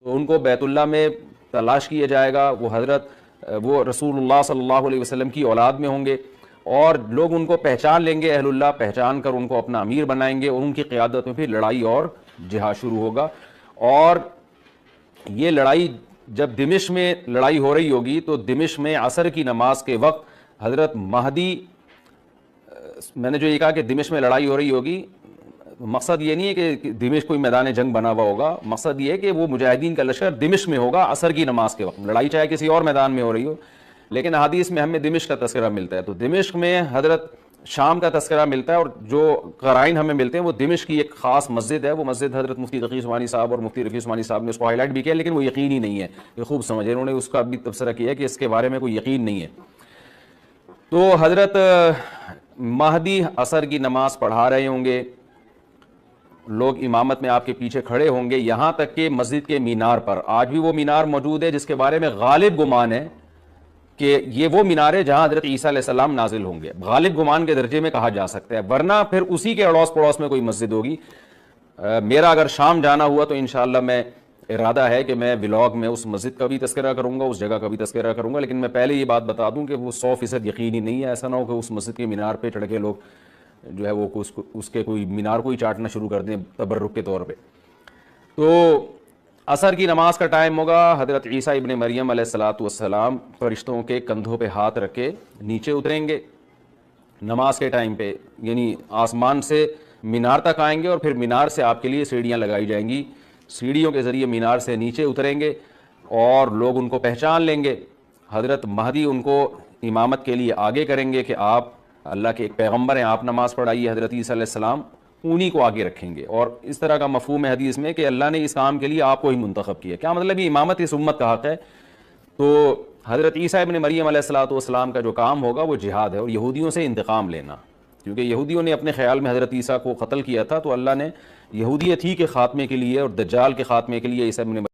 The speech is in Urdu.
تو ان کو بیت اللہ میں تلاش کیا جائے گا، وہ رسول اللہ صلی اللہ علیہ وسلم کی اولاد میں ہوں گے، اور لوگ ان کو پہچان لیں گے، اہل اللہ پہچان کر ان کو اپنا امیر بنائیں گے، اور ان کی قیادت میں پھر لڑائی اور جہاد شروع ہوگا۔ اور یہ لڑائی جب دمشق میں لڑائی ہو رہی ہوگی تو دمشق میں عصر کی نماز کے وقت حضرت مہدی، میں نے جو یہ کہا کہ دمشق میں لڑائی ہو رہی ہوگی، مقصد یہ نہیں ہے کہ دمشق کوئی میدان جنگ بنا ہوا ہوگا، مقصد یہ ہے کہ وہ مجاہدین کا لشکر دمشق میں ہوگا عصر کی نماز کے وقت، لڑائی چاہے کسی اور میدان میں ہو رہی ہو، لیکن احادیث میں ہمیں دمشق کا تذکرہ ملتا ہے۔ تو دمشق میں حضرت شام کا تذکرہ ملتا ہے، اور جو قرائن ہمیں ملتے ہیں وہ دمشق کی ایک خاص مسجد ہے، وہ مسجد حضرت مفتی تقی عثمانی صاحب اور مفتی رفیع عثمانی صاحب نے اس کو ہائی لائٹ بھی کیا، لیکن وہ یقینی نہیں ہے، یہ خوب سمجھے، انہوں نے اس کا بھی تبصرہ کیا ہے کہ اس کے بارے میں کوئی یقین نہیں ہے۔ تو حضرت مہدی عصر کی نماز پڑھا رہے ہوں گے، لوگ امامت میں آپ کے پیچھے کھڑے ہوں گے، یہاں تک کہ مسجد کے مینار پر، آج بھی وہ مینار موجود ہے جس کے بارے میں غالب گمان ہے کہ یہ وہ مینار ہے جہاں حضرت عیسیٰ علیہ السلام نازل ہوں گے، غالب گمان کے درجے میں کہا جا سکتا ہے، ورنہ پھر اسی کے اڑوس پڑوس میں کوئی مسجد ہوگی۔ میرا اگر شام جانا ہوا تو انشاءاللہ میں ارادہ ہے کہ میں ولاگ میں اس مسجد کا بھی تذکرہ کروں گا، اس جگہ کا بھی تذکرہ کروں گا، لیکن میں پہلے یہ بات بتا دوں کہ وہ 100% یقینی نہیں ہے، ایسا نہ ہو کہ اس مسجد کے مینار پہ چڑھ کے لوگ جو ہے وہ اس کے کوئی مینار کو ہی چاٹنا شروع کر دیں تبرک کے طور پہ۔ تو عصر کی نماز کا ٹائم ہوگا، حضرت عیسیٰ ابن مریم علیہ السلام فرشتوں کے کندھوں پہ ہاتھ رکھ کے نیچے اتریں گے نماز کے ٹائم پہ، یعنی آسمان سے مینار تک آئیں گے، اور پھر مینار سے آپ کے لیے سیڑھیاں لگائی جائیں گی، سیڑھیوں کے ذریعے مینار سے نیچے اتریں گے، اور لوگ ان کو پہچان لیں گے۔ حضرت مہدی ان کو امامت کے لیے آگے کریں گے کہ آپ اللہ کے ایک پیغمبر ہیں، آپ نماز پڑھائیے، حضرت عیسیٰ علیہ السلام انہی کو آگے رکھیں گے، اور اس طرح کا مفہوم ہے حدیث میں کہ اللہ نے اس کام کے لیے آپ کو ہی منتخب کیا۔ کیا مطلب یہ امامت اس امت کا حق ہے؟ تو حضرت عیسیٰ ابن مریم علیہ السلام کا جو کام ہوگا وہ جہاد ہے، اور یہودیوں سے انتقام لینا، کیونکہ یہودیوں نے اپنے خیال میں حضرت عیسیٰ کو قتل کیا تھا، تو اللہ نے یہودیت ہی کے خاتمے کے لیے اور دجال کے خاتمے کے لیے عیسیٰ ابن